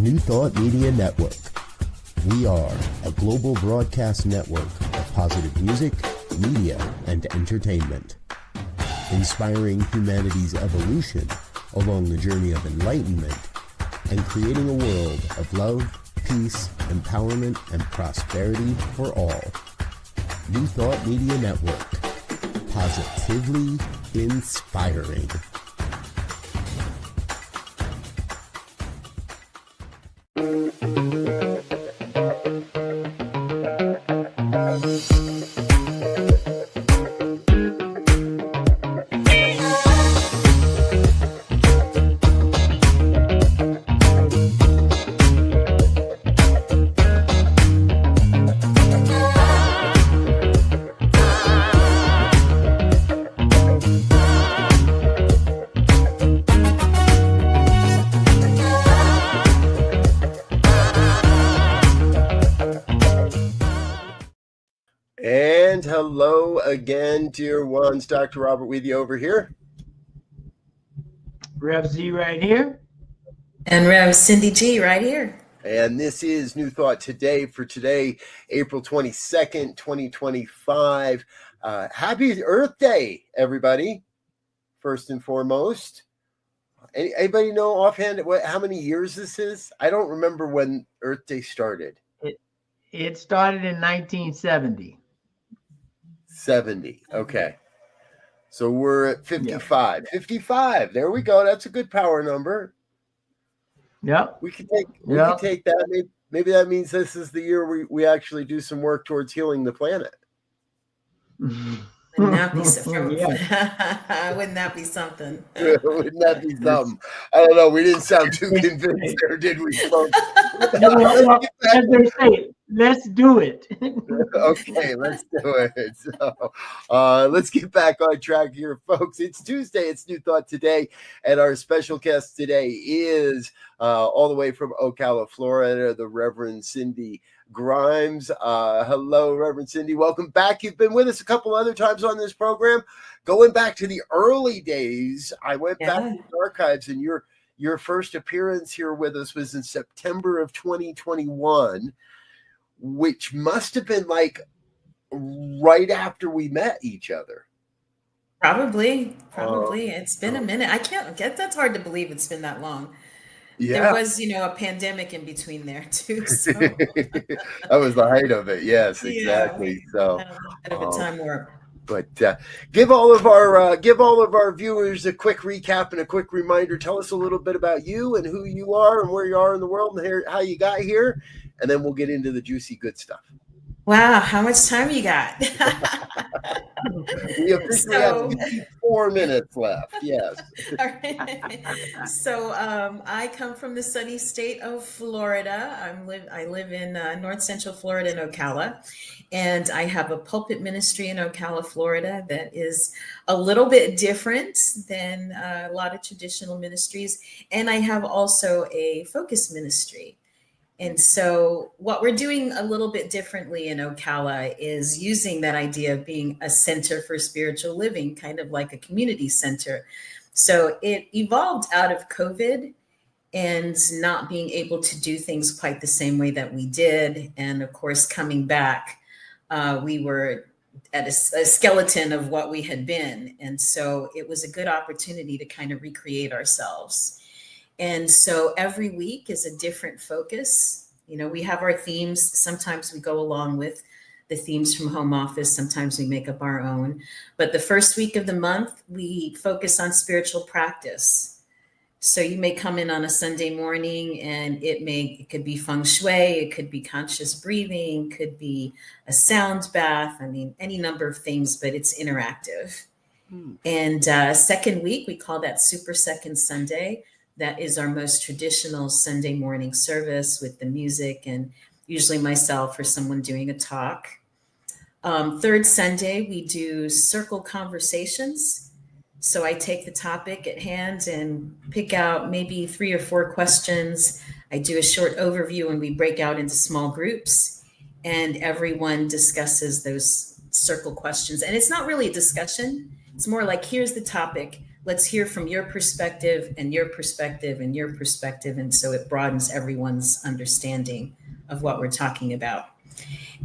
New Thought Media Network. We are a global broadcast network of positive music, media, and entertainment, inspiring humanity's evolution along the journey of enlightenment and creating a world of love, peace, empowerment, and prosperity for all. New Thought Media Network. Positively inspiring. And hello again, dear ones. Dr. Robert with you over here. Rev Z right here. And Rev Cindy G right here. And this is New Thought Today for today, April 22nd, 2025. Happy Earth Day, everybody, first and foremost. Anybody know offhand how many years this is? I don't remember when Earth Day started. It started in 1970. 70. Okay. So we're at 55. Yep. 55. There we go. That's a good power number. Yep. We can take that. Maybe that means this is the year we actually do some work towards healing the planet. Wouldn't that be something? Wouldn't that be something? Wouldn't that be something? I don't know. We didn't sound too convinced there, did we, folks? As they say, let's do it. Okay, let's do it. So, let's get back on track here, folks. It's Tuesday. It's New Thought Today, and our special guest today is all the way from Ocala, Florida, the Reverend Cindy Grimes. Hello, Reverend Cindy. Welcome back. You've been with us a couple other times on this program. Going back to the early days, I went back to the archives, and your first appearance here with us was in September of 2021, which must have been like right after we met each other. Probably. It's been a minute. I can't get, that's hard to believe it's been that long. Yeah. There was, a pandemic in between there too. So. That was the height of it. Yes, exactly. So a bit of a time warp. But give all of our viewers a quick recap and a quick reminder. Tell us a little bit about you and who you are and where you are in the world and how you got here, and then we'll get into the juicy good stuff. Wow, how much time you got? We officially have 4 minutes left. Yes. All right. So I come from the sunny state of Florida. I live in North Central Florida in Ocala, and I have a pulpit ministry in Ocala, Florida that is a little bit different than a lot of traditional ministries. And I have also a focus ministry. And so what we're doing a little bit differently in Ocala is using that idea of being a center for spiritual living, kind of like a community center. So it evolved out of COVID and not being able to do things quite the same way that we did. And of course, coming back, we were at a skeleton of what we had been. And so it was a good opportunity to kind of recreate ourselves. And so every week is a different focus. We have our themes. Sometimes we go along with the themes from home office. Sometimes we make up our own. But the first week of the month, we focus on spiritual practice. So you may come in on a Sunday morning and it could be feng shui, it could be conscious breathing, could be a sound bath. I mean, any number of things, but it's interactive. And second week, we call that Super Second Sunday. That is our most traditional Sunday morning service with the music and usually myself or someone doing a talk. Third Sunday, we do circle conversations. So I take the topic at hand and pick out maybe 3 or 4 questions. I do a short overview and we break out into small groups and everyone discusses those circle questions. And it's not really a discussion. It's more like, here's the topic. let's hear from your perspective and your perspective and your perspective. And so it broadens everyone's understanding of what we're talking about.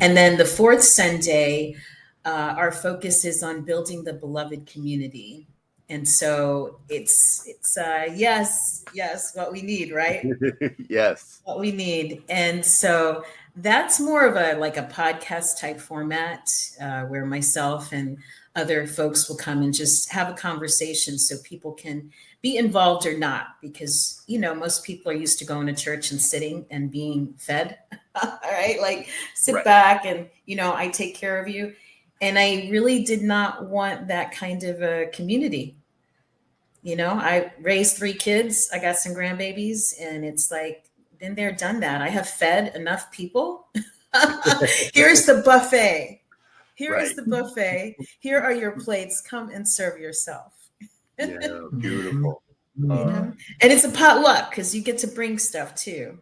And then the fourth Sunday, our focus is on building the beloved community. And so it's yes, what we need, right? Yes. What we need. And so that's more of a like a podcast type format, where myself and other folks will come and just have a conversation so people can be involved or not, because most people are used to going to church and sitting and being fed. All right, like sit Right. back and I take care of you. And I really did not want that kind of a community. I raised 3 kids. I got some grandbabies, and it's like, been there, done that. I have fed enough people. Here's the buffet. Here is Right. the buffet. Here are your plates. Come and serve yourself. Yeah, beautiful. And it's a potluck because you get to bring stuff too.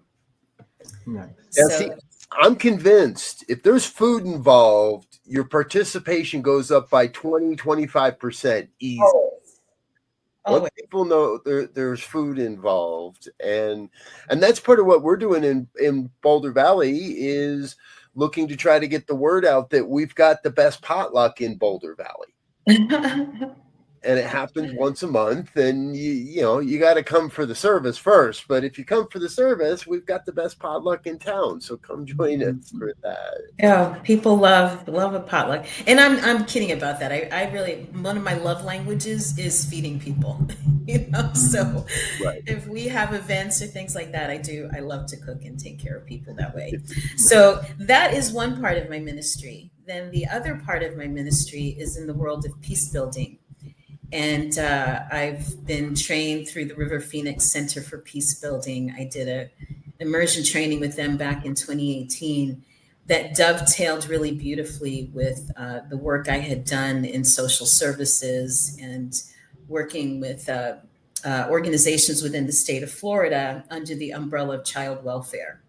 Nice. Yeah, see, I'm convinced if there's food involved, your participation goes up by 20-25% easy. Once people know there's food involved, and that's part of what we're doing in Boulder Valley, is looking to try to get the word out that we've got the best potluck in Boulder Valley. And it happens once a month, and you got to come for the service first. But if you come for the service, we've got the best potluck in town, so come join us for that. Yeah, people love a potluck, and I'm kidding about that. I really, one of my love languages is feeding people. So Right. if we have events or things like that, I love to cook and take care of people that way. So that is one part of my ministry. Then the other part of my ministry is in the world of peace building. And I've been trained through the River Phoenix Center for Peace Building. I did a immersion training with them back in 2018 that dovetailed really beautifully with the work I had done in social services and working with organizations within the state of Florida under the umbrella of child welfare.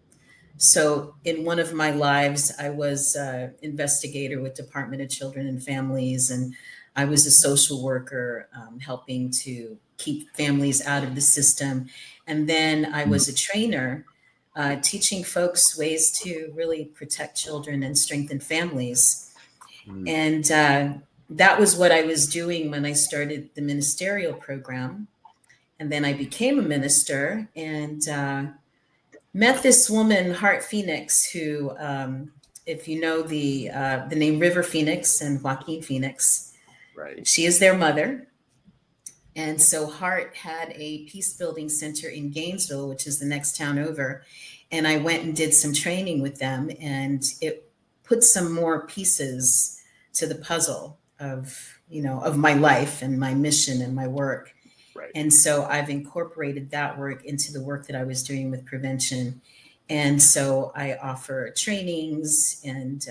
So in one of my lives, I was an investigator with Department of Children and Families, and I was a social worker, helping to keep families out of the system. And then I was a trainer, teaching folks ways to really protect children and strengthen families. And that was what I was doing when I started the ministerial program. And then I became a minister and met this woman, Heart Phoenix, who, if you know the name River Phoenix and Joaquin Phoenix, right, she is their mother. And so Heart had a peace building center in Gainesville, which is the next town over. And I went and did some training with them, and it put some more pieces to the puzzle of my life and my mission and my work. right. And so I've incorporated that work into the work that I was doing with prevention. And so I offer trainings and,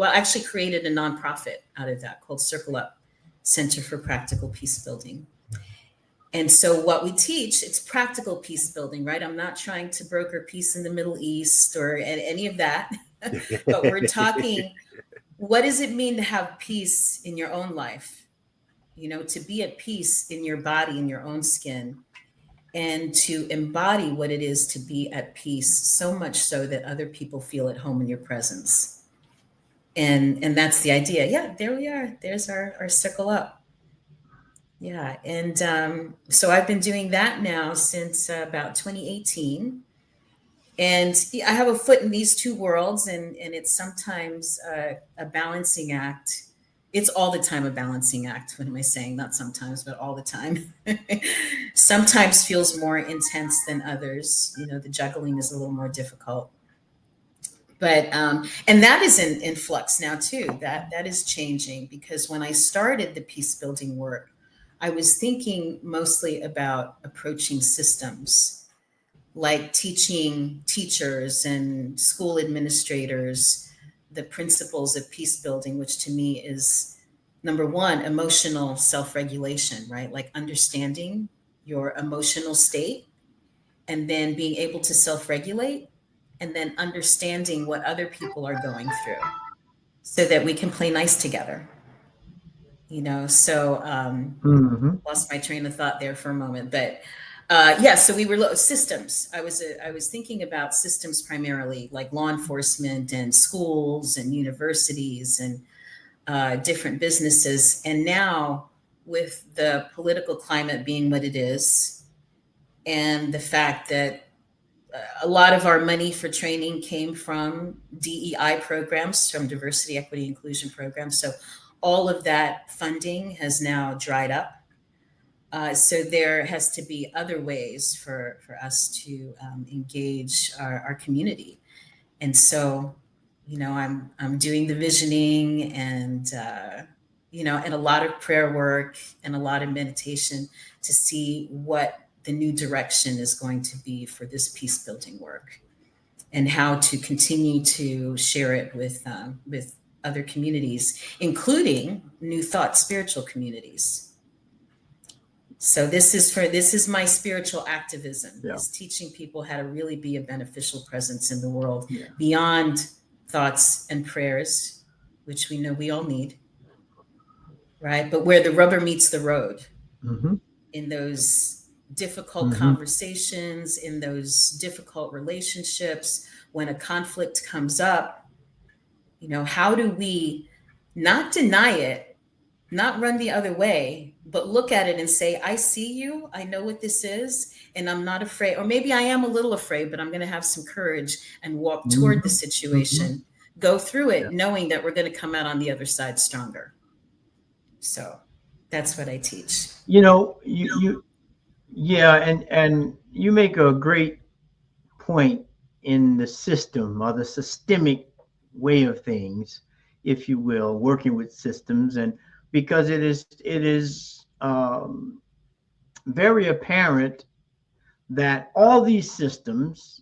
actually created a nonprofit out of that called Circle Up Center for Practical Peace Building. And so what we teach, it's practical peace building, right? I'm not trying to broker peace in the Middle East or any of that, but we're talking, what does it mean to have peace in your own life? To be at peace in your body, in your own skin, and to embody what it is to be at peace, so much so that other people feel at home in your presence. And that's the idea. Yeah, there we are. There's our Circle Up. Yeah. And so I've been doing that now since about 2018. And I have a foot in these two worlds, and it's sometimes a balancing act. It's all the time a balancing act. What am I saying? Not sometimes, but all the time. Sometimes feels more intense than others. The juggling is a little more difficult. But and that is in flux now too. That is changing, because when I started the peace building work, I was thinking mostly about approaching systems, like teaching teachers and school administrators the principles of peace building, which to me is, number one, emotional self-regulation, right? Like understanding your emotional state and then being able to self-regulate, and then understanding what other people are going through so that we can play nice together. So lost my train of thought there for a moment, but yeah, so we were systems. I was thinking about systems primarily, like law enforcement and schools and universities and different businesses. And now, with the political climate being what it is, and the fact that a lot of our money for training came from DEI programs, from diversity, equity, inclusion programs. So all of that funding has now dried up. So there has to be other ways for us to engage our community. And so, I'm doing the visioning and, and a lot of prayer work and a lot of meditation to see what the new direction is going to be for this peace building work, and how to continue to share it with other communities, including New Thought spiritual communities. So this is my spiritual activism, is teaching people how to really be a beneficial presence in the world, beyond thoughts and prayers, which we know we all need, right? But where the rubber meets the road, in those difficult conversations, in those difficult relationships, when a conflict comes up, how do we not deny it, not run the other way, but look at it and say, I see you, I know what this is, and I'm not afraid. Or maybe I am a little afraid, but I'm going to have some courage and walk toward the situation, go through it, knowing that we're going to come out on the other side stronger. So that's what I teach. And you make a great point in the system, or the systemic way of things, if you will, working with systems. And because it is very apparent that all these systems,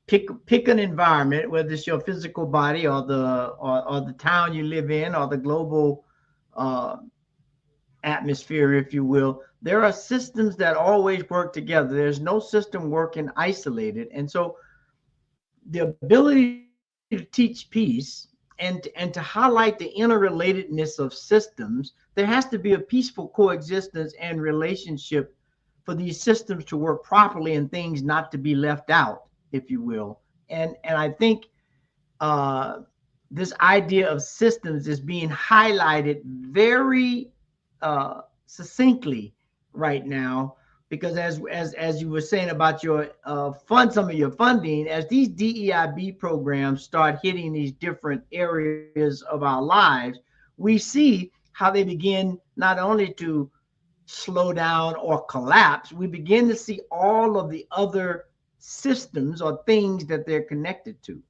pick an environment, whether it's your physical body or the town you live in, or the global atmosphere, if you will, there are systems that always work together. There's no system working isolated. And so the ability to teach peace and to highlight the interrelatedness of systems, there has to be a peaceful coexistence and relationship for these systems to work properly and things not to be left out, if you will. And I think this idea of systems is being highlighted very succinctly right now, because as you were saying about your some of your funding, as these DEIB programs start hitting these different areas of our lives, we see how they begin not only to slow down or collapse, we begin to see all of the other systems or things that they're connected to.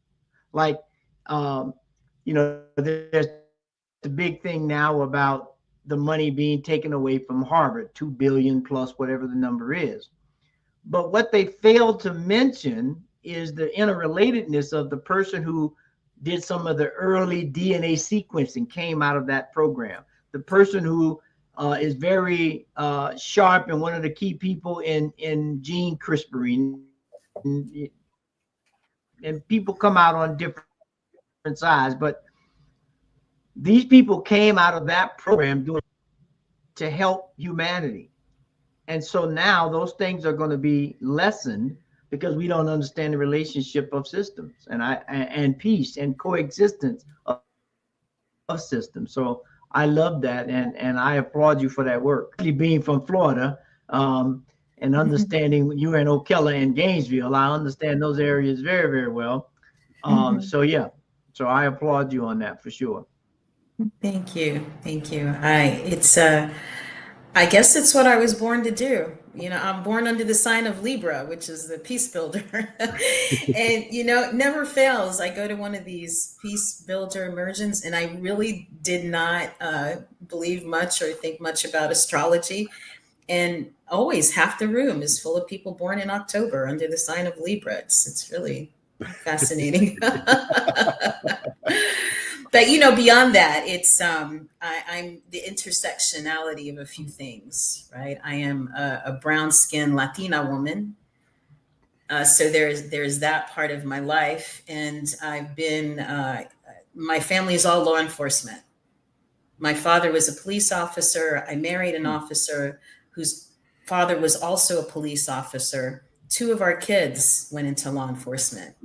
Like, there's the big thing now about the money being taken away from Harvard, 2 billion plus whatever the number is. But what they failed to mention is the interrelatedness of the person who did some of the early DNA sequencing, came out of that program. The person who is very sharp and one of the key people in gene CRISPRing, and people come out on different sides, but these people came out of that program to help humanity. And so now those things are going to be lessened because we don't understand the relationship of systems and peace and coexistence of systems. So I love that, and I applaud you for that work. Being from Florida, and understanding you in Ocala and Gainesville, I understand those areas very, very well. So yeah, so I applaud you on that for sure. Thank you. I guess it's what I was born to do. I'm born under the sign of Libra, which is the peace builder. And, it never fails. I go to one of these peace builder immersions, and I really did not believe much or think much about astrology. And always half the room is full of people born in October under the sign of Libra. It's really fascinating. But beyond that, it's I'm the intersectionality of a few things, right? I am a brown-skinned Latina woman, so there's that part of my life, and I've been my family is all law enforcement, My father was a police officer. I married an officer whose father was also a police officer. 2 of our kids went into law enforcement.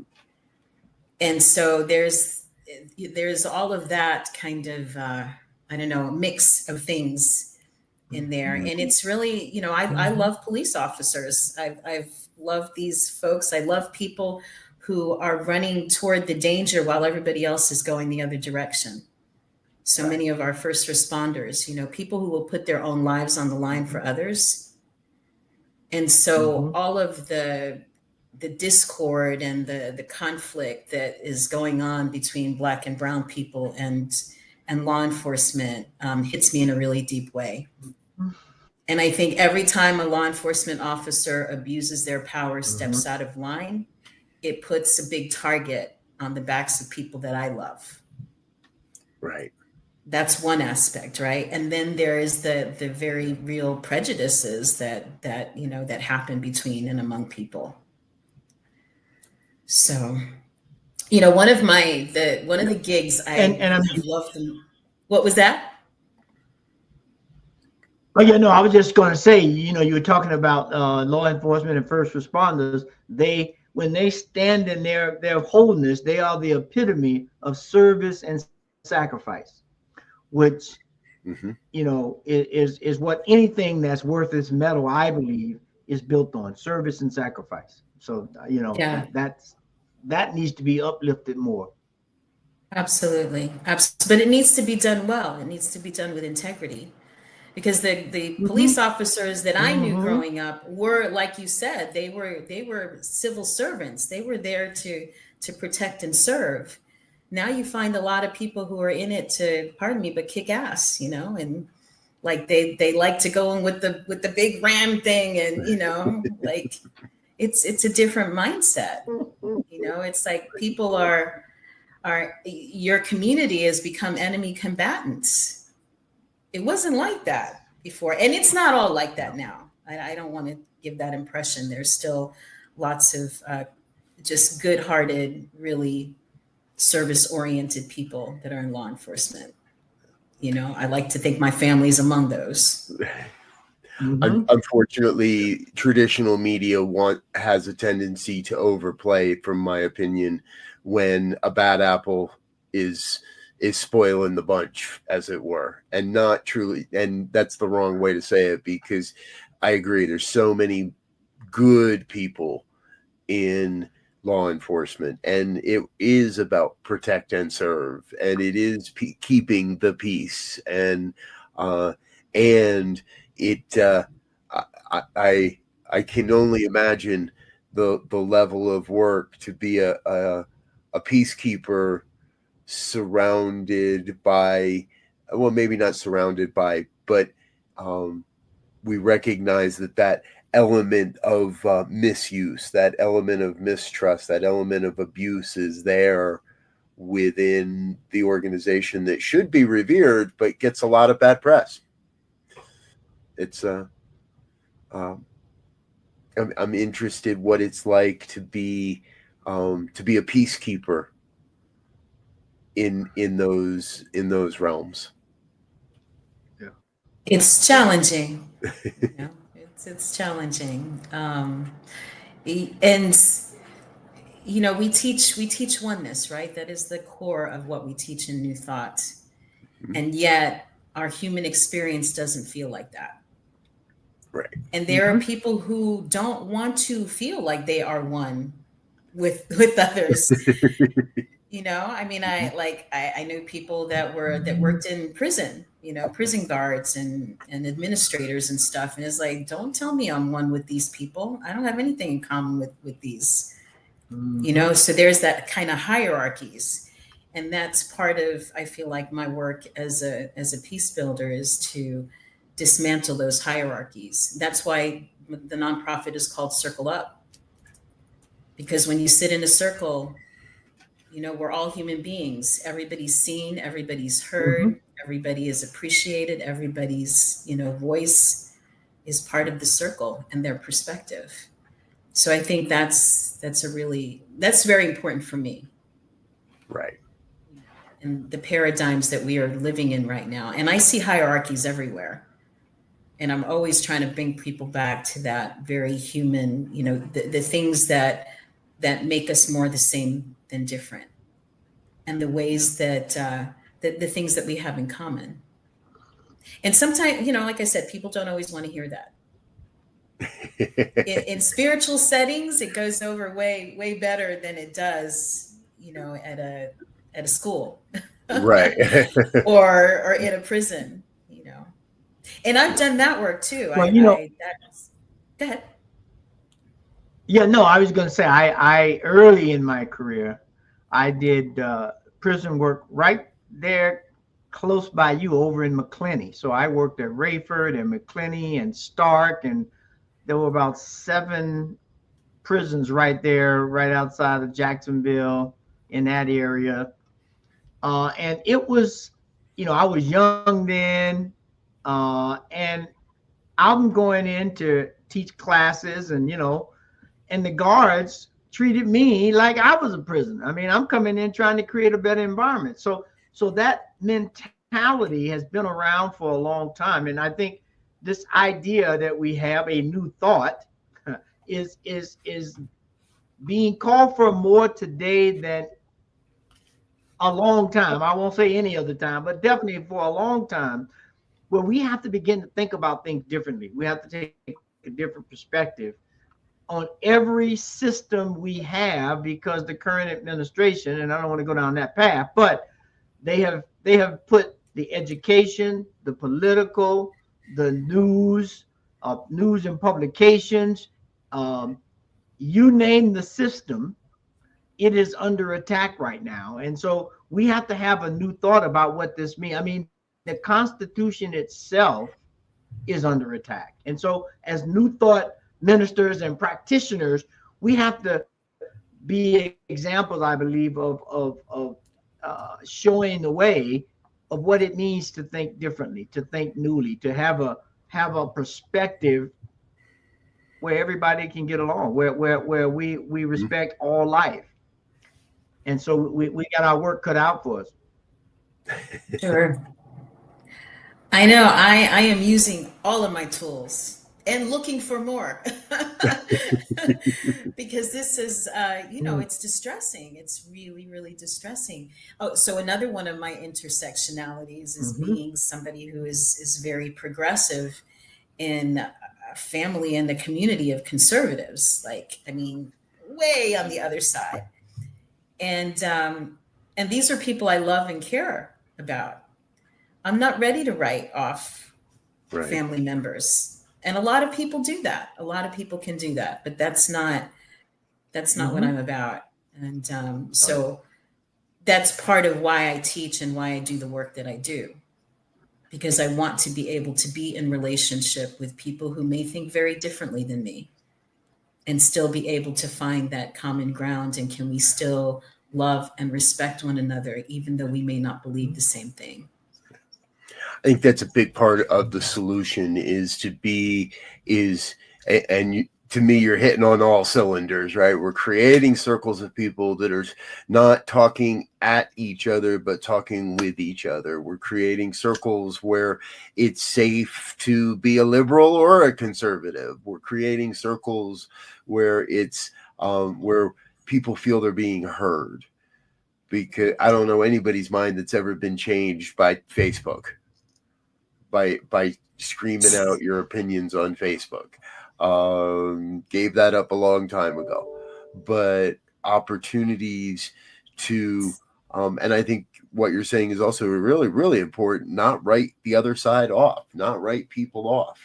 And so there's all of that kind of, I don't know, mix of things in there. And it's really, you know, I love police officers. I've loved these folks. I love people who are running toward the danger while everybody else is going the other direction. So many of our first responders, you know, people who will put their own lives on the line for others. And so all of the discord and the conflict that is going on between Black and brown people and law enforcement hits me in a really deep way. And I think every time a law enforcement officer abuses their power, steps out of line, it puts a big target on the backs of people that I love. Right. That's one aspect, right? And then there is the very real prejudices that you know that happen between and among people. So, you know, one of the gigs I loved them. What was that? Oh yeah, no, I was just going to say, you know, you were talking about law enforcement and first responders. When they stand in their wholeness, they are the epitome of service and sacrifice, which you know is what anything that's worth its metal, I believe, is built on: service and sacrifice. So you know, that needs to be uplifted more. Absolutely. But it needs to be done well. It needs to be done with integrity. Because the police officers that I knew growing up were, like you said, they were civil servants. They were there to protect and serve. Now you find a lot of people who are in it to, pardon me, but kick ass, you know, and like they like to go in with the big ram thing, and you know, like it's a different mindset. You know, it's like people are your community has become enemy combatants. It wasn't like that before. And it's not all like that now. I don't want to give that impression. There's still lots of just good-hearted, really service-oriented people that are in law enforcement. You know, I like to think my family's among those. Unfortunately, traditional media has a tendency to overplay, from my opinion, when a bad apple is spoiling the bunch, as it were, and not truly. And that's the wrong way to say it, because I agree. There's so many good people in law enforcement, and it is about protect and serve, and it is keeping the peace, and it. I can only imagine the level of work to be a peacekeeper, surrounded by, well, maybe not surrounded by, but we recognize that element of misuse, that element of mistrust, that element of abuse is there within the organization that should be revered, but gets a lot of bad press. It's I'm interested what it's like to be a peacekeeper in those realms. Yeah, it's challenging. You know, it's challenging, and you know, we teach oneness, right? That is the core of what we teach in New Thought, and yet our human experience doesn't feel like that. Right. And there are people who don't want to feel like they are one with others. You know, I mean, I knew people that worked in prison, you know, prison guards and administrators and stuff. And it's like, don't tell me I'm one with these people. I don't have anything in common with these, you know, so there's that kind of hierarchies. And that's part of, I feel like, my work as a peace builder is to dismantle those hierarchies. That's why the nonprofit is called Circle Up. Because when you sit in a circle, you know, we're all human beings. Everybody's seen, everybody's heard, everybody is appreciated, everybody's, you know, voice is part of the circle and their perspective. So I think that's very important for me. Right. and the paradigms that we are living in right now. And I see hierarchies everywhere. And I'm always trying to bring people back to that very human, the things that make us more the same than different, and the ways that the things that we have in common. And sometimes, like I said, people don't always want to hear that. In spiritual settings, it goes over way, way better than it does, at a school, Right. or in a prison, And I've done that work too. Well, go ahead. Yeah, no, I was going to say, I early in my career, I did prison work right there close by you over in McClenny. So I worked at Rayford and McClenny and Stark, and there were about 7 prisons right there, right outside of Jacksonville in that area. And it was, I was young then, and I'm going in to teach classes, and, and the guards treated me like I was a prisoner. I mean, I'm coming in trying to create a better environment. So that mentality has been around for a long time. And I think this idea that we have a new thought is being called for more today than a long time. I won't say any other time, but definitely for a long time, where we have to begin to think about things differently. We have to take a different perspective on every system we have, because the current administration, and I don't want to go down that path, but they have put the education, the political, the news and publications, you name the system, it is under attack right now. And so we have to have a new thought about what this means. I mean, the Constitution itself is under attack. And so as new thought ministers and practitioners, we have to be examples, I believe, of showing the way of what it means to think differently, to think newly, to have a perspective where everybody can get along, where we respect all life. And so we got our work cut out for us. Sure. I know I am using all of my tools and looking for more because this is, it's distressing. It's really, really distressing. Oh, so another one of my intersectionalities is being somebody who is very progressive in a family and the community of conservatives. Way on the other side. And these are people I love and care about. I'm not ready to write off family members. And a lot of people do that. A lot of people can do that, but that's not what I'm about. And so that's part of why I teach and why I do the work that I do, because I want to be able to be in relationship with people who may think very differently than me and still be able to find that common ground. And can we still love and respect one another, even though we may not believe the same thing? I think that's a big part of the solution to me, you're hitting on all cylinders, right? We're creating circles of people that are not talking at each other, but talking with each other. We're creating circles where it's safe to be a liberal or a conservative. We're creating circles where it's where people feel they're being heard. Because I don't know anybody's mind that's ever been changed by Facebook. By screaming out your opinions on Facebook. Gave that up a long time ago. But opportunities to, and I think what you're saying is also really, really important, not write the other side off, not write people off.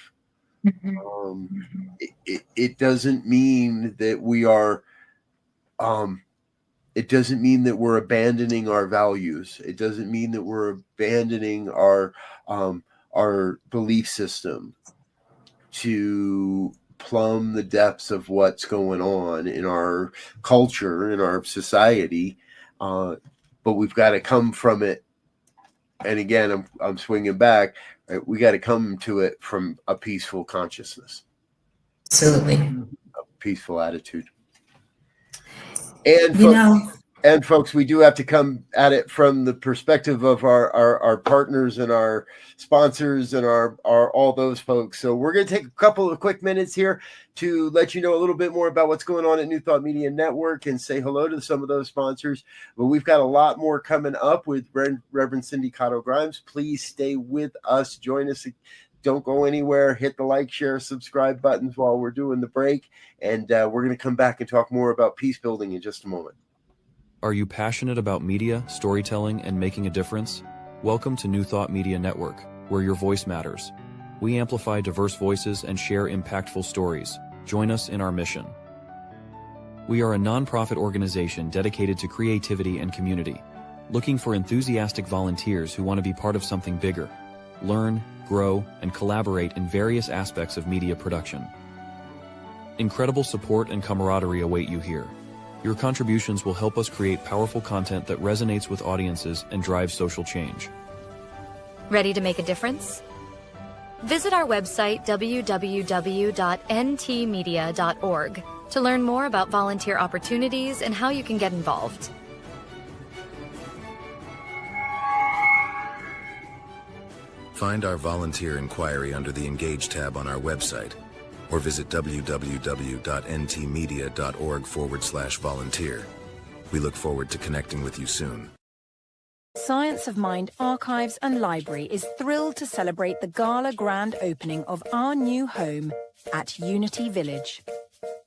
It doesn't mean that we are, it doesn't mean that we're abandoning our values. It doesn't mean that we're abandoning our belief system to plumb the depths of what's going on in our culture, in our society. But we've got to come from it. And again, I'm swinging back. Right? We got to come to it from a peaceful consciousness. Absolutely. A peaceful attitude. And And folks, we do have to come at it from the perspective of our partners and our sponsors and our all those folks. So we're going to take a couple of quick minutes here to let you know a little bit more about what's going on at New Thought Media Network and say hello to some of those sponsors. But we've got a lot more coming up with Reverend Cindy Cotto Grimes. Please stay with us. Join us. Don't go anywhere. Hit the like, share, subscribe buttons while we're doing the break. And we're going to come back and talk more about peace building in just a moment. Are you passionate about media, storytelling, and making a difference? Welcome to New Thought Media Network, where your voice matters. We amplify diverse voices and share impactful stories. Join us in our mission. We are a nonprofit organization dedicated to creativity and community, looking for enthusiastic volunteers who want to be part of something bigger, learn, grow, and collaborate in various aspects of media production. Incredible support and camaraderie await you here. Your contributions will help us create powerful content that resonates with audiences and drives social change. Ready to make a difference? Visit our website www.ntmedia.org to learn more about volunteer opportunities and how you can get involved. Find our volunteer inquiry under the Engage tab on our website, or visit www.ntmedia.org/volunteer. We look forward to connecting with you soon. Science of Mind Archives and Library is thrilled to celebrate the gala grand opening of our new home at Unity Village.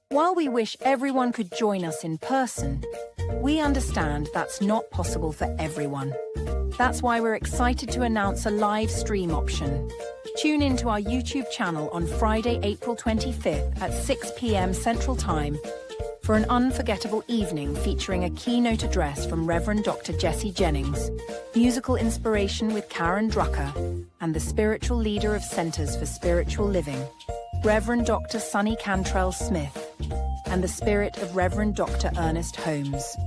While we wish everyone could join us in person, we understand that's not possible for everyone. That's why we're excited to announce a live stream option. Tune in to our YouTube channel on Friday, April 25th at 6 p.m. Central Time for an unforgettable evening featuring a keynote address from Reverend Dr. Jesse Jennings, musical inspiration with Karen Drucker, and the spiritual leader of Centers for Spiritual Living, Reverend Dr. Sonny Cantrell Smith, and the spirit of Reverend Dr. Ernest Holmes,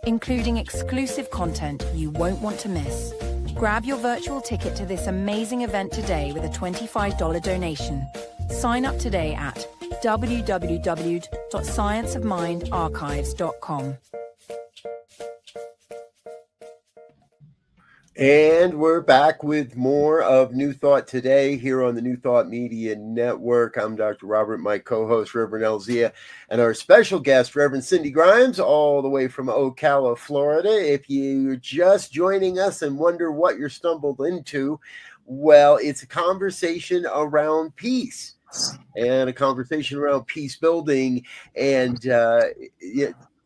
including exclusive content you won't want to miss. Grab your virtual ticket to this amazing event today with a $25 donation. Sign up today at www.scienceofmindarchives.com. And we're back with more of New Thought today here on the New Thought Media Network. I'm Dr. Robert, my co-host, Reverend Elzia, and our special guest, Reverend Cindy Grimes, all the way from Ocala, Florida. If you're just joining us and wonder what you're stumbled into, well, it's a conversation around peace and a conversation around peace building. And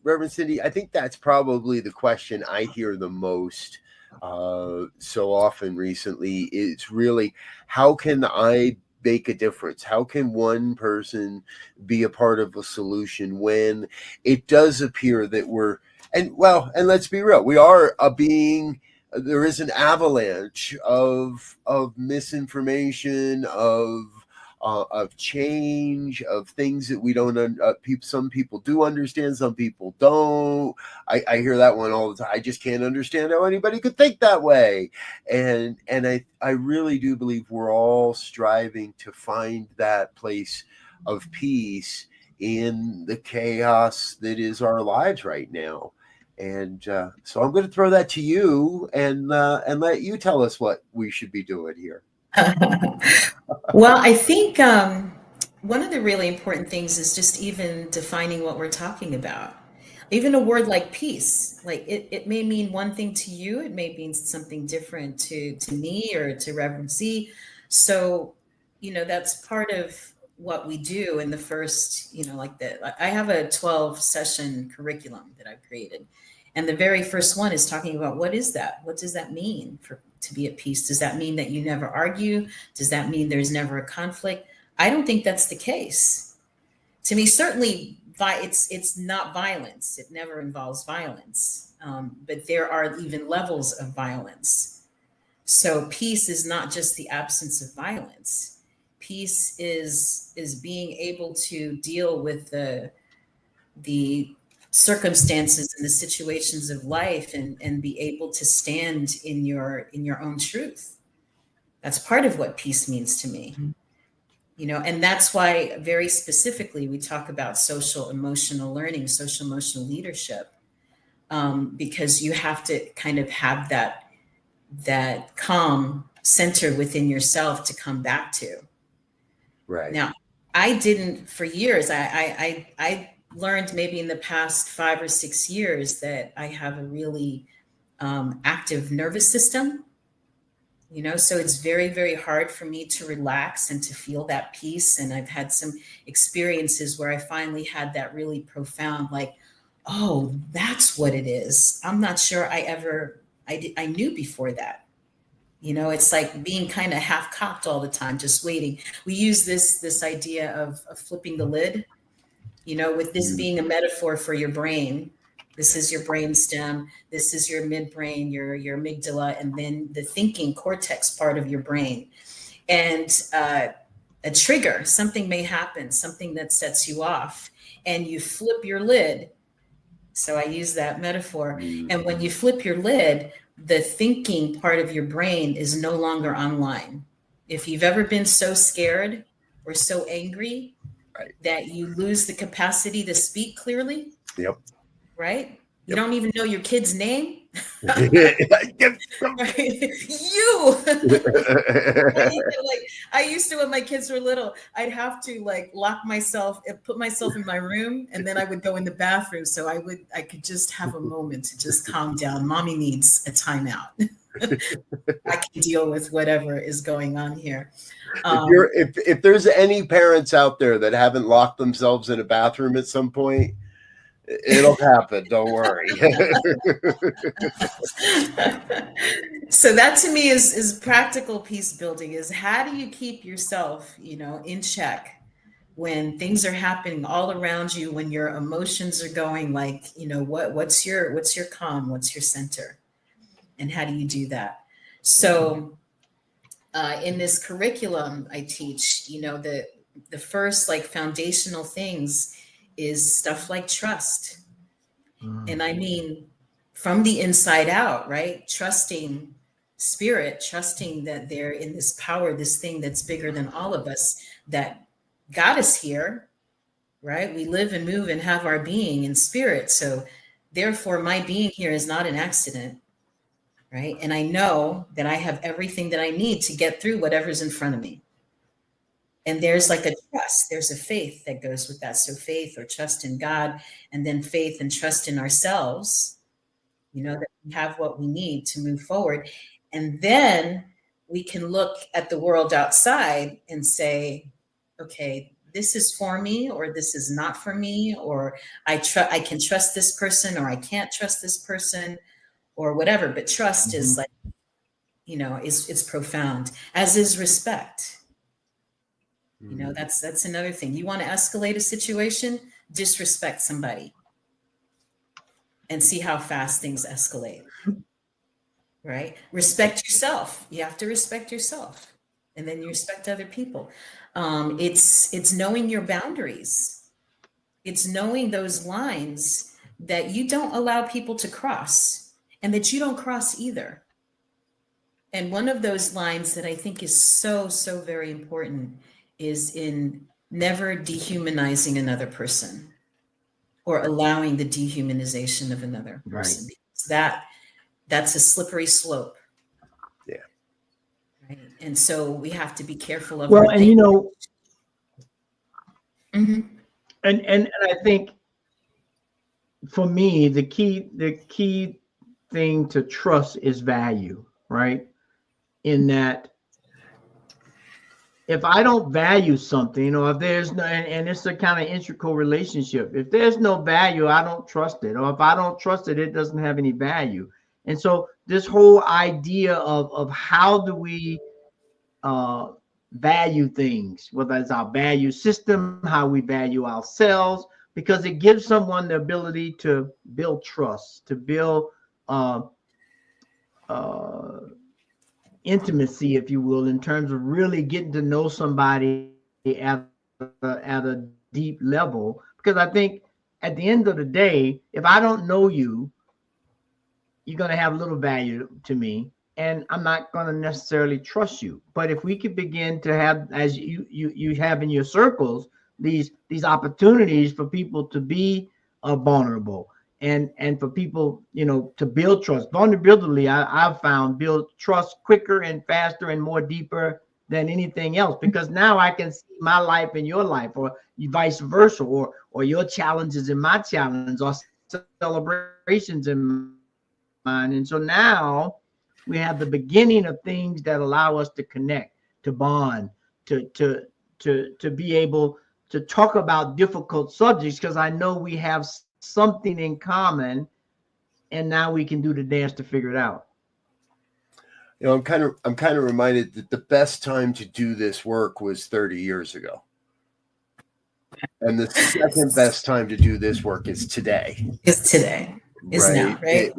Reverend Cindy, I think that's probably the question I hear the most so often recently. It's really, how can I make a difference? How can one person be a part of a solution when it does appear that and let's be real, we are there is an avalanche of misinformation, of change, of things that we don't. Some people do understand, some people don't. I hear that one all the time. I just can't understand how anybody could think that way. And I really do believe we're all striving to find that place of peace in the chaos that is our lives right now. And so I'm going to throw that to you and let you tell us what we should be doing here. Well, I think one of the really important things is just even defining what we're talking about. Even a word like peace, like it may mean one thing to you, it may mean something different to me or to Reverend Z. So, that's part of what we do in the first, I have a 12-session curriculum that I've created. And the very first one is talking about, what is that? What does that mean to be at peace? Does that mean that you never argue? Does that mean there's never a conflict? I don't think that's the case. To me, certainly, it's not violence. It never involves violence. But there are even levels of violence. So peace is not just the absence of violence. Peace is being able to deal with the circumstances and the situations of life and be able to stand in your own truth. That's part of what peace means to me. And that's why very specifically we talk about social emotional learning, social emotional leadership, because you have to kind of have that calm center within yourself to come back to. Right. Now, I didn't for years. I learned maybe in the past 5 or 6 years that I have a really active nervous system. So it's very, very hard for me to relax and to feel that peace. And I've had some experiences where I finally had that really profound, like, oh, that's what it is. I'm not sure I knew before that. It's like being kind of half cocked all the time, just waiting. We use this idea of flipping the lid, with this being a metaphor for your brain. This is your brain stem. This is your midbrain, your amygdala, and then the thinking cortex part of your brain. And a trigger, something may happen, something that sets you off, and you flip your lid. So I use that metaphor. And when you flip your lid, the thinking part of your brain is no longer online. If you've ever been so scared or so angry that you lose the capacity to speak clearly, yep. Right? You don't even know your kid's name. You. I used to, when my kids were little, I'd have to lock myself and put myself in my room, and then I would go in the bathroom so I could just have a moment to just calm down. Mommy needs a timeout. I can deal with whatever is going on here. If there's any parents out there that haven't locked themselves in a bathroom at some point, it'll happen. Don't worry. So that to me is practical peace building. Is how do you keep yourself, in check when things are happening all around you, when your emotions are going what's your calm, what's your center, and how do you do that? So in this curriculum I teach, the first foundational things is stuff like trust. And I mean, from the inside out, right? Trusting spirit, trusting that they're in this power, this thing that's bigger than all of us, that got us here, right? We live and move and have our being in spirit. So therefore my being here is not an accident, right? And I know that I have everything that I need to get through whatever's in front of me. And there's a trust, there's a faith that goes with that. So faith or trust in God, and then faith and trust in ourselves, that we have what we need to move forward. And then we can look at the world outside and say, okay, this is for me, or this is not for me, or I can trust this person, or I can't trust this person, or whatever. But trust is it's profound, as is respect. That's another thing. You want to escalate a situation, disrespect somebody and see how fast things escalate, right? Respect yourself. You have to respect yourself, and then you respect other people. It's knowing your boundaries. It's knowing those lines that you don't allow people to cross, and that you don't cross either. And one of those lines that I think is so, so very important is in never dehumanizing another person or allowing the dehumanization of another person. Right. That's a slippery slope. Yeah. Right. And so we have to be careful of. Well, and mm-hmm. and I think for me, the key thing to trust is value, right? In that, if I don't value something, or if there's no, and it's a kind of integral relationship. If there's no value, I don't trust it. Or if I don't trust it, it doesn't have any value. And so this whole idea of how do we value things, whether it's our value system, how we value ourselves, because it gives someone the ability to build trust, to build intimacy, if you will, in terms of really getting to know somebody at a deep level. Because I think at the end of the day, if I don't know you, you're going to have little value to me, and I'm not going to necessarily trust you. But if we could begin to have, as you have in your circles, these opportunities for people to be vulnerable and for people, to build trust. Vulnerability, I've found, build trust quicker and faster and more deeper than anything else, because now I can see my life in your life, or vice versa, or your challenges in my challenge, or celebrations in mine. And so now we have the beginning of things that allow us to connect, to bond, to be able to talk about difficult subjects, because I know we have something in common, and now we can do the dance to figure it out. I'm kind of reminded that the best time to do this work was 30 years ago. And the second best time to do this work is today. Is today. Is now, right?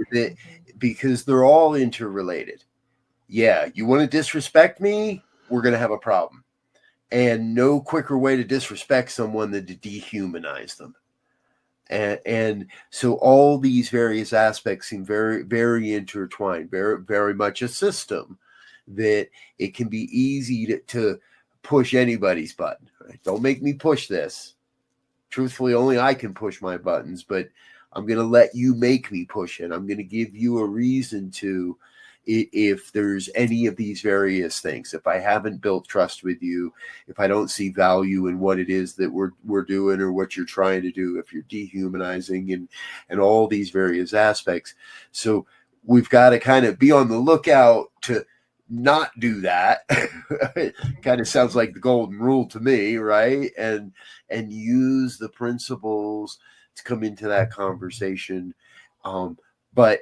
Because they're all interrelated. Yeah, you want to disrespect me, we're going to have a problem. And no quicker way to disrespect someone than to dehumanize them. And so all these various aspects seem very, very intertwined, very, very much a system that it can be easy to push anybody's button. Right? Don't make me push this. Truthfully, only I can push my buttons, but I'm going to let you make me push it. I'm going to give you a reason to, if there's any of these various things. If I haven't built trust with you, if I don't see value in what it is that we're doing or what you're trying to do, if you're dehumanizing and all these various aspects. So we've got to kind of be on the lookout to not do that. It kind of sounds like the golden rule to me, right? And use the principles to come into that conversation. But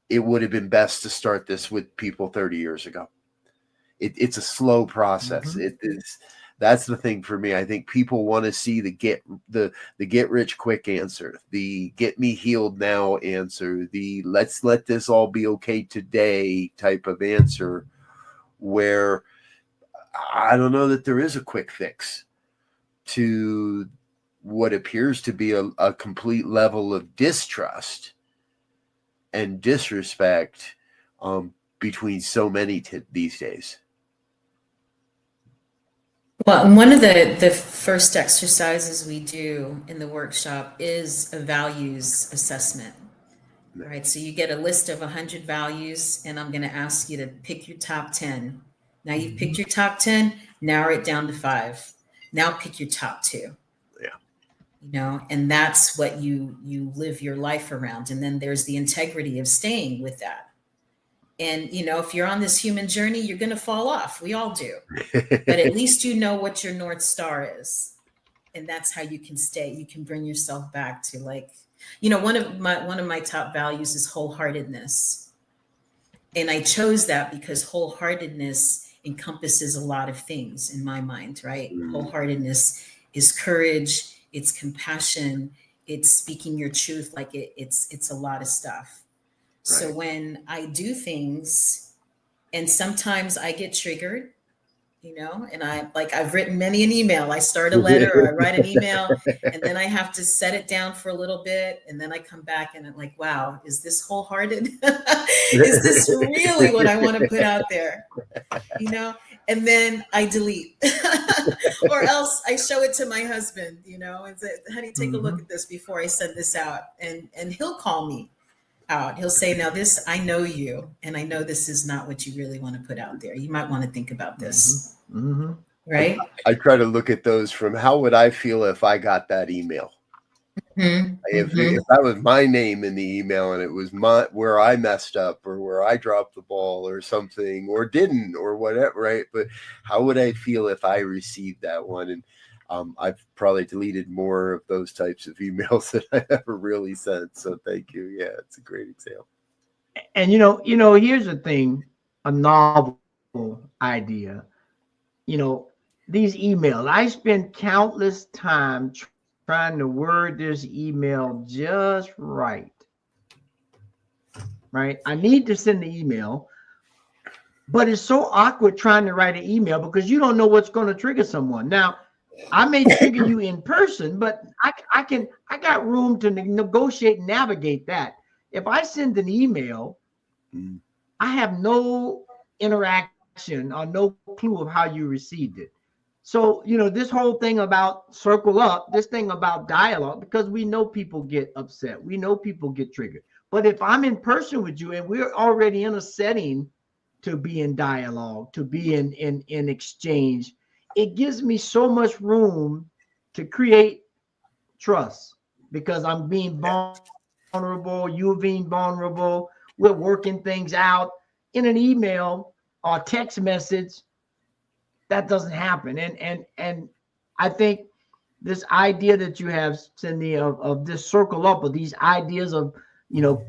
it would have been best to start this with people 30 years ago. It's a slow process. Mm-hmm. That's the thing for me. I think people want to see the get rich quick answer, the get me healed now answer, the let's let this all be okay today type of answer, where I don't know that there is a quick fix to what appears to be a complete level of distrust and disrespect between so many these days. Well, one of the first exercises we do in the workshop is a values assessment, right? So you get a list of 100 values, and I'm going to ask you to pick your top 10. Now you've picked your top 10, narrow it down to 5. Now pick your top 2. And that's what you live your life around. And then there's the integrity of staying with that. And, if you're on this human journey, you're going to fall off. We all do. But at least you know what your North Star is. And that's how you can stay. You can bring yourself back to, one of my top values is wholeheartedness. And I chose that because wholeheartedness encompasses a lot of things in my mind, right? Wholeheartedness is courage. It's compassion. It's speaking your truth. It's a lot of stuff. Right. So when I do things, and sometimes I get triggered, and I've written many an email. I start a letter or I write an email, and then I have to set it down for a little bit. And then I come back and I'm like, wow, is this wholehearted? Is this really what I want to put out there? And then I delete or else I show it to my husband, and say, honey, take a look at this before I send this out. And he'll call me out. He'll say, now this, I know you, and I know this is not what you really want to put out there. You might want to think about this. Mm-hmm. Right. I try to look at those from how would I feel if I got that email? Mm-hmm. If that was my name in the email and it was where I messed up or where I dropped the ball or something or didn't or whatever, right? But how would I feel if I received that one? And I've probably deleted more of those types of emails than I ever really sent. So thank you. Yeah, it's a great example. And here's the thing, a novel idea. These emails, I spend countless time trying to word this email just right. Right? I need to send the email, but it's so awkward trying to write an email because you don't know what's going to trigger someone. Now, I may trigger you in person, but I got room to negotiate and navigate that. If I send an email, I have no interaction or no clue of how you received it. So, this whole thing about circle up, this thing about dialogue, because we know people get upset. We know people get triggered. But if I'm in person with you and we're already in a setting to be in dialogue, to be in exchange, it gives me so much room to create trust, because I'm being vulnerable, you're being vulnerable. We're working things out. In an email or text message, that doesn't happen. And I think this idea that you have, Cindy, of this circle up, of these ideas of,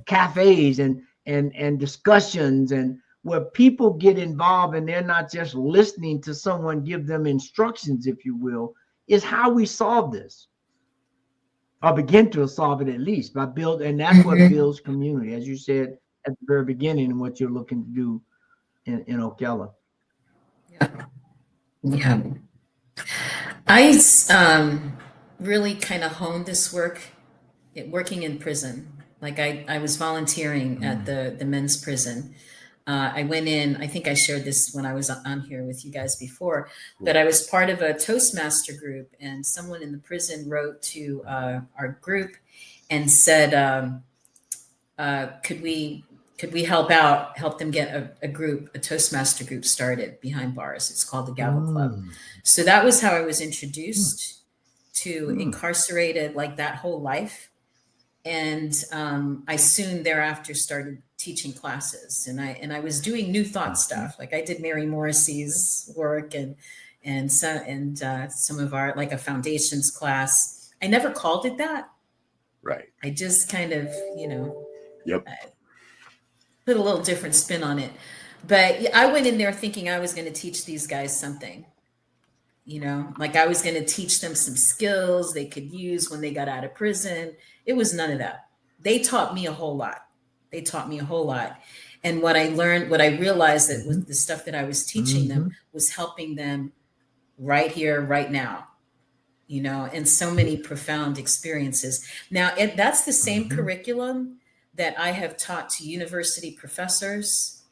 cafes and discussions, and where people get involved and they're not just listening to someone give them instructions, if you will, is how we solve this, or begin to solve it, at least by and that's what builds community, as you said at the very beginning, and what you're looking to do in Ocala. Yeah. I really kind of honed this working in prison. Like I was volunteering at the men's prison. I went in, I think I shared this when I was on here with you guys before, but I was part of a Toastmaster group, and someone in the prison wrote to our group and said, could we help them get a Toastmaster group started behind bars? It's called the Gavel Club. So that was how I was introduced to incarcerated, like that whole life. And I soon thereafter started teaching classes, and I was doing New Thought stuff. Like I did Mary Morrissey's work and some of our, like a foundations class. I never called it that. Right. I just kind of, Yep. Put a little different spin on it. But I went in there thinking I was going to teach these guys something, like I was going to teach them some skills they could use when they got out of prison. It was none of that. They taught me a whole lot. And what I realized that was the stuff that I was teaching them was helping them right here, right now, and so many profound experiences. Now, that's the same curriculum that I have taught to university professors,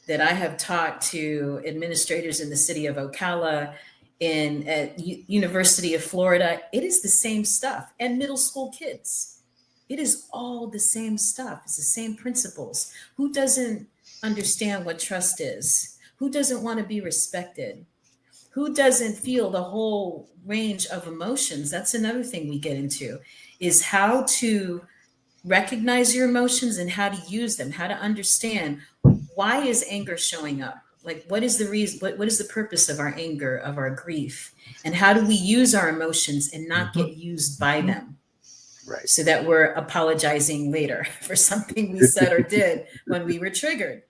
that I have taught to administrators in the city of Ocala, at University of Florida. It is the same stuff. And middle school kids. It is all the same stuff. It's the same principles. Who doesn't understand what trust is? Who doesn't want to be respected? Who doesn't feel the whole range of emotions? That's another thing we get into, is how to recognize your emotions and how to use them, how to understand, why is anger showing up? Like, what is the reason? What is the purpose of our anger, of our grief? And how do we use our emotions and not get used by them? Right. So that we're apologizing later for something we said or did when we were triggered.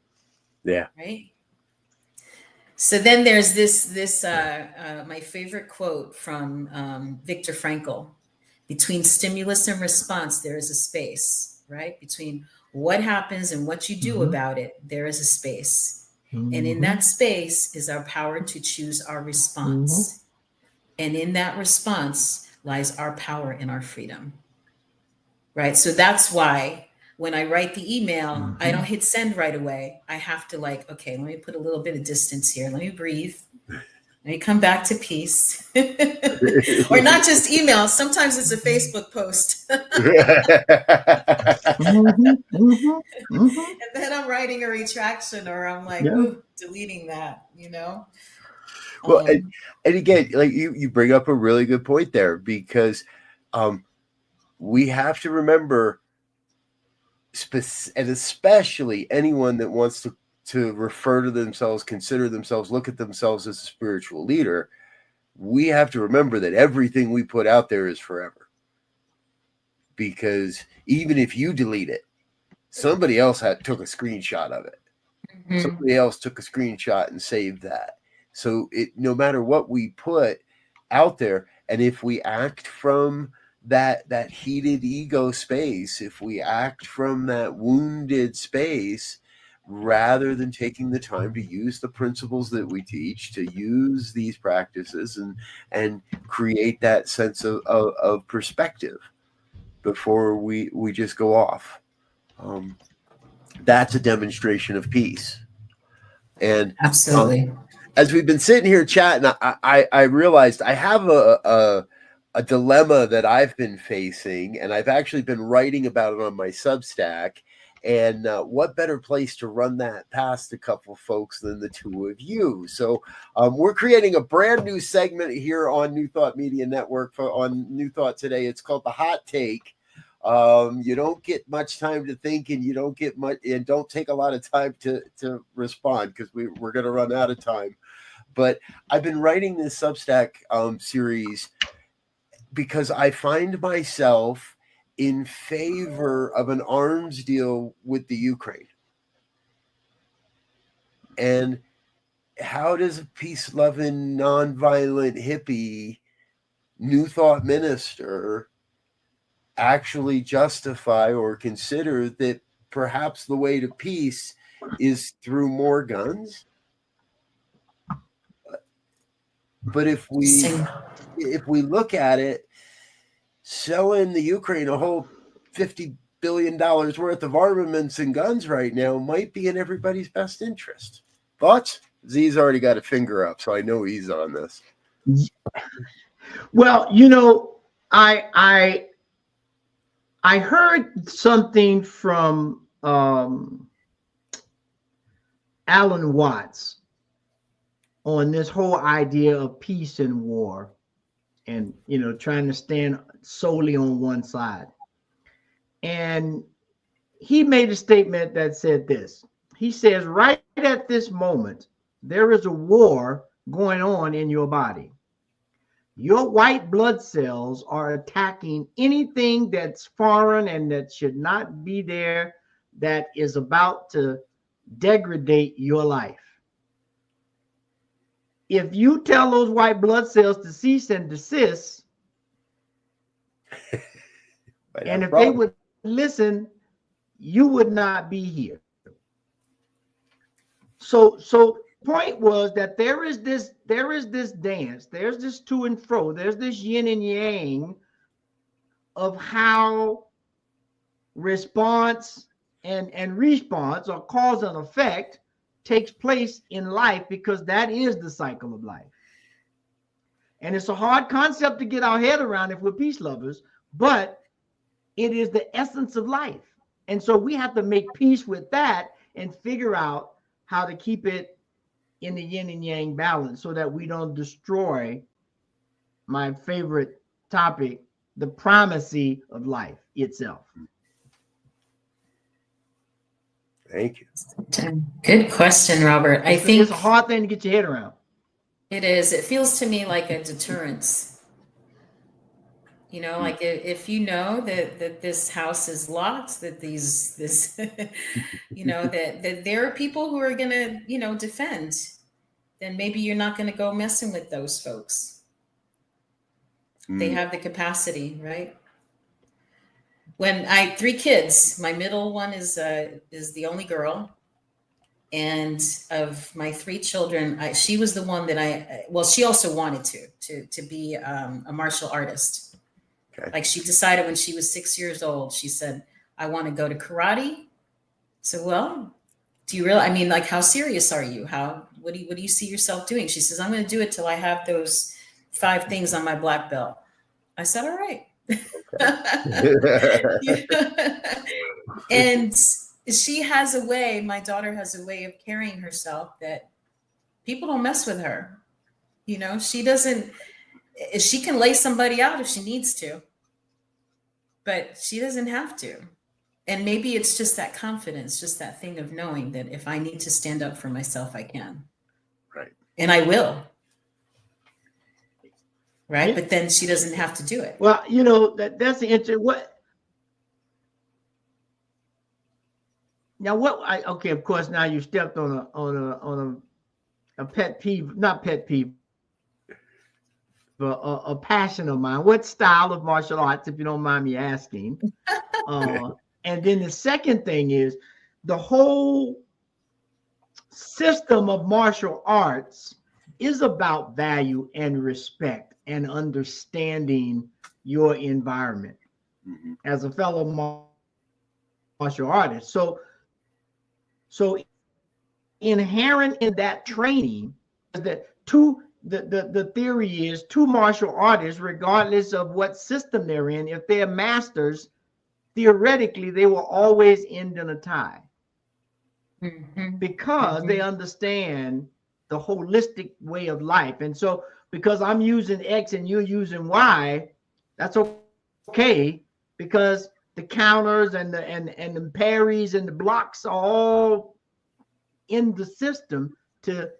Yeah. Right. So then there's this my favorite quote from Viktor Frankl: between stimulus and response, there is a space, right? Between what happens and what you do about it, there is a space. And in that space is our power to choose our response. And in that response lies our power and our freedom. Right. So that's why when I write the email, I don't hit send right away. I have to okay, let me put a little bit of distance here. Let me breathe. Let me come back to peace. Or not just email. Sometimes it's a Facebook post. And then I'm writing a retraction, or I'm ooh, deleting that, Well, and again, like you bring up a really good point there, because we have to remember, and especially anyone that wants to refer to themselves, consider themselves, look at themselves as a spiritual leader, we have to remember that everything we put out there is forever. Because even if you delete it, somebody else took a screenshot of it. Somebody else took a screenshot and saved that. So no matter what we put out there, and if we act from that heated ego space, if we act from that wounded space, rather than taking the time to use the principles that we teach, to use these practices and create that sense of perspective before we just go off, that's a demonstration of peace. And absolutely. as we've been sitting here chatting, I realized I have a dilemma that I've been facing, and I've actually been writing about it on my Substack. And what better place to run that past a couple folks than the two of you? So we're creating a brand new segment here on New Thought Media Network on New Thought Today. It's called The Hot Take. You don't get much time to think, and you don't get much, and don't take a lot of time to respond, because we're going to run out of time. But I've been writing this Substack series because I find myself in favor of an arms deal with the Ukraine. And how does a peace-loving, nonviolent hippie, New Thought minister actually justify or consider that perhaps the way to peace is through more guns? But if we look at it, selling the Ukraine a whole $50 billion worth of armaments and guns right now might be in everybody's best interest. Thoughts? Z's already got a finger up, so I know he's on this. Well, I heard something from Alan Watts on this whole idea of peace and war, and trying to stand solely on one side. And he made a statement that said this. He says, right at this moment, there is a war going on in your body. Your white blood cells are attacking anything that's foreign and that should not be there, that is about to degrade your life. If you tell those white blood cells to cease and desist, and if they would listen, you would not be here. So point was that there is this dance, there's this to and fro, there's this yin and yang of how response and response, or cause and effect, takes place in life, because that is the cycle of life. And it's a hard concept to get our head around if we're peace lovers, but it is the essence of life. And so we have to make peace with that and figure out how to keep it in the yin and yang balance, so that we don't destroy my favorite topic, the primacy of life itself. Thank you. Good question, Robert. I think it's a hard thing to get your head around. It is. It feels to me like a deterrence. Like if you know that this house is locked, that that there are people who are gonna, defend, then maybe you're not gonna go messing with those folks. They have the capacity, right? When I had 3 kids, my middle one is the only girl, and of my 3 children, she was the one that she also wanted to be a martial artist. Okay. Like, she decided when she was 6 years old, she said, I want to go to karate. So, well, do you really, like, how serious are you? What do you see yourself doing? She says, I'm going to do it till I have those 5 things on my black belt. I said, all right. And she has a way, my daughter has a way of carrying herself that people don't mess with her. She can lay somebody out if she needs to, but she doesn't have to. And maybe it's just that confidence, just that thing of knowing that if I need to stand up for myself, I can. Right. And I will. Right. Yeah. But then she doesn't have to do it. Well, that's the interesting. Okay, of course, now you stepped on a pet peeve, not pet peeve, but a passion of mine. What style of martial arts, if you don't mind me asking? And then the second thing is the whole system of martial arts is about value and respect and understanding your environment as a fellow martial artist. So inherent in that training the theory is two martial artists, regardless of what system they're in, if they're masters, theoretically they will always end in a tie. Because they understand the holistic way of life. And so because I'm using X and you're using Y, that's okay, because the counters and the parries and the blocks are all in the system to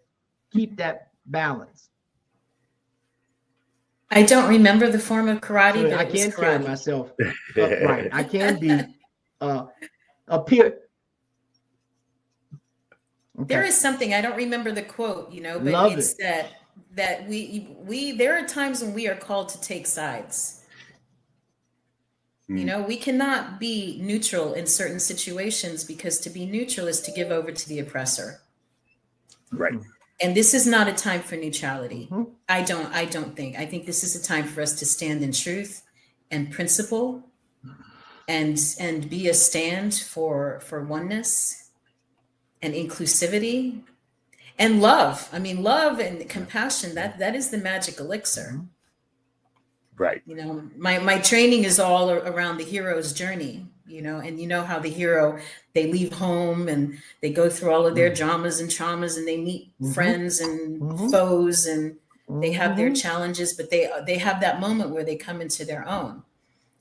keep that balance. I don't remember the form of karate, So but I can carry myself upright. I can be up here. Okay. There is something, I don't remember the quote, but it's that we there are times when we are called to take sides. We cannot be neutral in certain situations, because to be neutral is to give over to the oppressor. Right. And this is not a time for neutrality. I don't think. I think this is a time for us to stand in truth and principle and be a stand for oneness and inclusivity and love. I mean, love and compassion, that is the magic elixir. Right. My training is all around the hero's journey, and how the hero, they leave home and they go through all of their dramas and traumas, and they meet friends and foes, and they have their challenges, but they have that moment where they come into their own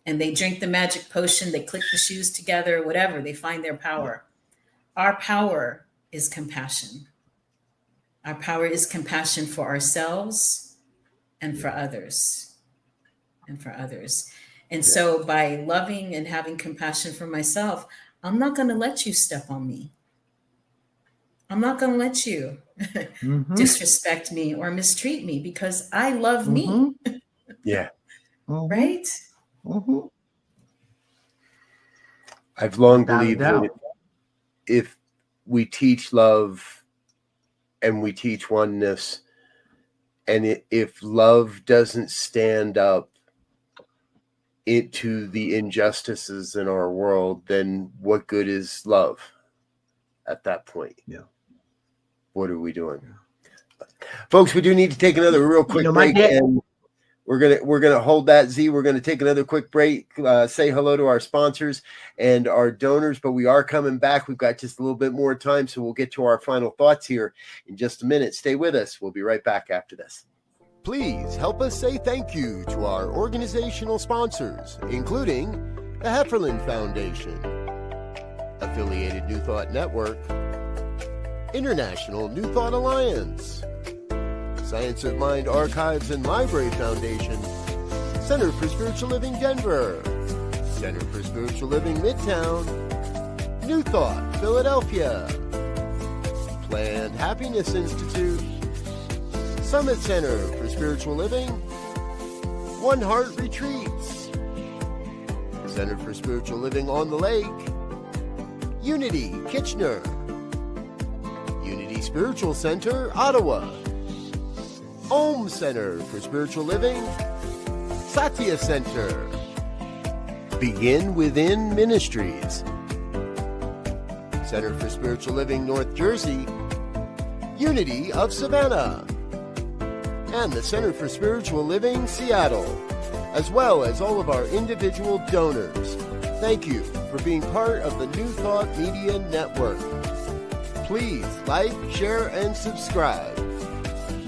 and they drink the magic potion, they click the shoes together, whatever, they find their power. Our power is compassion. Our power is compassion for ourselves and for others. And so by loving and having compassion for myself, I'm not going to let you step on me. I'm not going to let you disrespect me or mistreat me, because I love me. Yeah. Right? I've long believed that if we teach love and we teach oneness, and if love doesn't stand up to the injustices in our world, then what good is love at that point? Yeah. What are we doing? Folks, we do need to take another real quick break, and we're gonna hold that, Z. We're gonna take another quick break, say hello to our sponsors and our donors, but we are coming back. We've got just a little bit more time, so we'll get to our final thoughts here in just a minute. Stay with us. We'll be right back after this. Please help us say thank you to our organizational sponsors, including the Hefferland Foundation, Affiliated New Thought Network, International New Thought Alliance, Science of Mind Archives and Library Foundation, Center for Spiritual Living Denver, Center for Spiritual Living Midtown, New Thought Philadelphia, Planned Happiness Institute, Summit Center for Spiritual Living, One Heart Retreats, Center for Spiritual Living on the Lake, Unity Kitchener, Unity Spiritual Center Ottawa, Om Center for Spiritual Living, Satya Center, Begin Within Ministries, Center for Spiritual Living North Jersey, Unity of Savannah, and the Center for Spiritual Living Seattle, as well as all of our individual donors. Thank you for being part of the New Thought Media Network. Please like, share, and subscribe.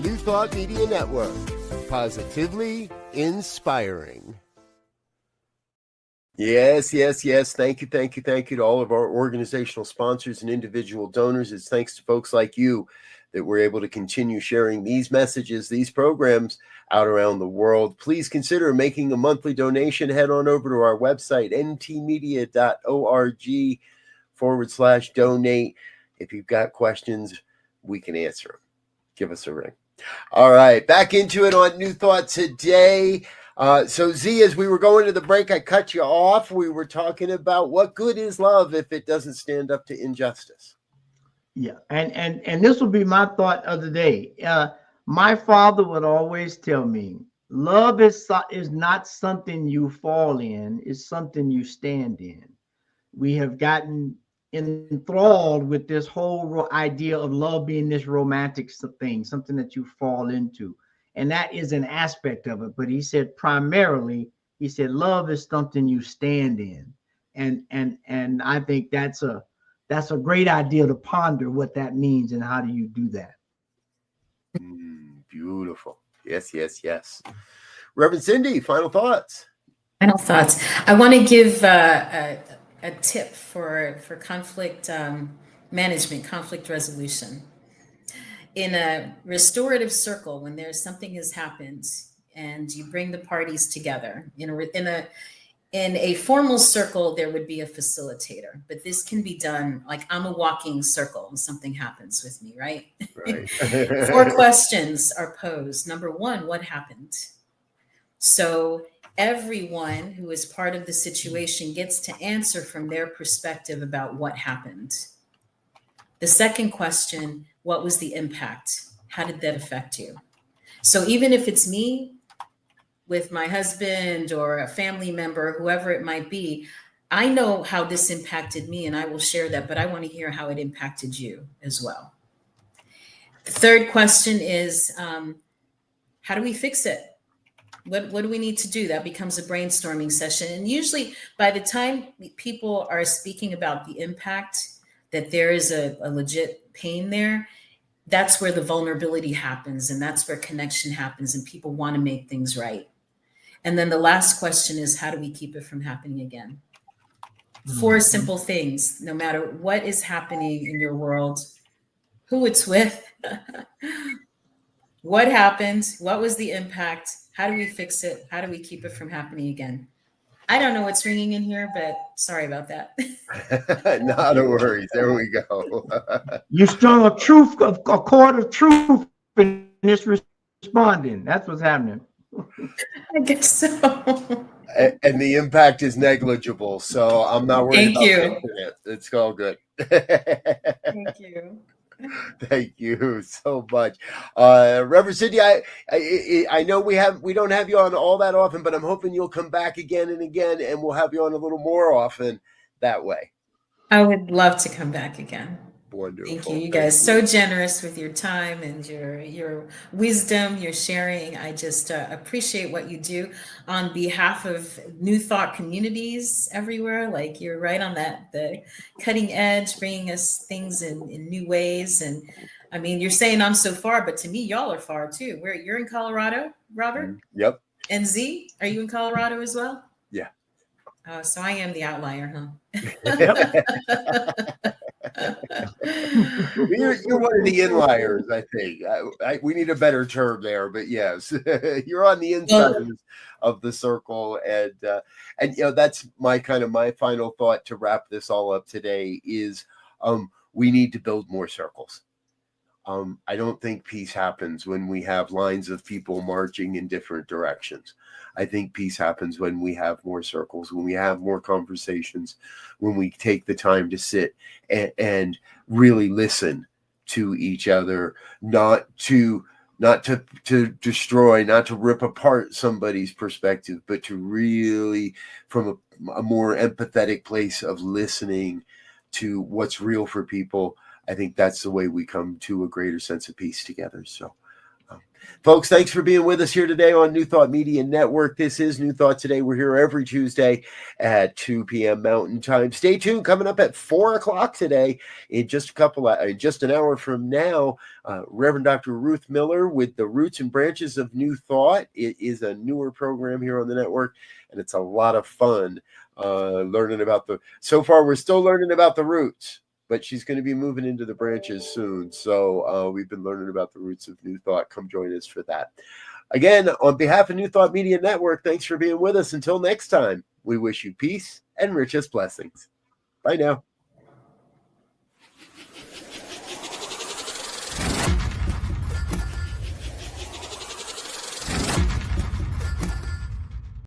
New Thought Media Network, positively inspiring. Yes. Thank you to all of our organizational sponsors and individual donors. It's thanks to folks like you that we're able to continue sharing these messages, these programs out around the world. Please consider making a monthly donation. Head on over to our website, ntmedia.org/donate. If you've got questions, we can answer them. Give us a ring. All right, back into it on New Thought today. So Z, as we were going to the break, I cut you off. We were talking about what good is love if it doesn't stand up to injustice. Yeah, and this will be my thought of the day. My father would always tell me, love is not something you fall in, it's something you stand in. We have gotten enthralled with this whole idea of love being this romantic thing, something that you fall into. And that is an aspect of it. But he said primarily, he said, love is something you stand in. And I think that's a great idea to ponder what that means and how do you do that. Beautiful. Yes. Reverend Cindy, final thoughts. Final thoughts. I want to give a tip for conflict management, conflict resolution. In a restorative circle, when there's something has happened and you bring the parties together, in a formal circle, there would be a facilitator, but this can be done like I'm a walking circle and something happens with me, right? Right. 4 questions are posed. Number 1, what happened? So everyone who is part of the situation gets to answer from their perspective about what happened. The second question, what was the impact? How did that affect you? So even if it's me with my husband or a family member, whoever it might be, I know how this impacted me and I will share that, but I want to hear how it impacted you as well. The third question is, how do we fix it? What do we need to do? That becomes a brainstorming session. And usually by the time people are speaking about the impact, that there is a legit pain there, that's where the vulnerability happens. And that's where connection happens and people want to make things right. And then the last question is, how do we keep it from happening again? 4 simple things, no matter what is happening in your world, who it's with, what happened, what was the impact, how do we fix it, how do we keep it from happening again? I don't know what's ringing in here, but sorry about that. Not a worries. There we go. You strung a chord of truth in this responding. That's what's happening. I guess so. And the impact is negligible, so I'm not worried about fixing it. It's all good. Thank you. Thank you so much, Reverend Cindy. I know we don't have you on all that often, but I'm hoping you'll come back again and again, and we'll have you on a little more often that way. I would love to come back again. Wonderful. Thank you. You guys so generous with your time and your wisdom, your sharing. I just appreciate what you do on behalf of New Thought communities everywhere. Like you're right on the cutting edge, bringing us things in new ways. And I mean, you're saying I'm so far, but to me, y'all are far too. You're in Colorado, Robert? Yep. And Z, are you in Colorado as well? Yeah. So I am the outlier, huh? You're one of the inliers, I think. We need a better term there, but yes, you're on the inside of the circle, and that's my final thought to wrap this all up today is we need to build more circles. I don't think peace happens when we have lines of people marching in different directions. I think peace happens when we have more circles, when we have more conversations, when we take the time to sit and really listen to each other, not to destroy, not to rip apart somebody's perspective, but to really, from a more empathetic place of listening to what's real for people. I think that's the way we come to a greater sense of peace together. So, folks, thanks for being with us here today on New Thought Media Network. This is New Thought Today. We're here every Tuesday at 2 p.m. Mountain Time. Stay tuned. Coming up at 4 o'clock today, in just an hour from now, Reverend Dr. Ruth Miller with the Roots and Branches of New Thought. It is a newer program here on the network, and it's a lot of fun learning about so far we're still learning about the roots. But she's going to be moving into the branches soon. So we've been learning about the roots of New Thought. Come join us for that. Again, on behalf of New Thought Media Network, thanks for being with us. Until next time, we wish you peace and richest blessings. Bye now.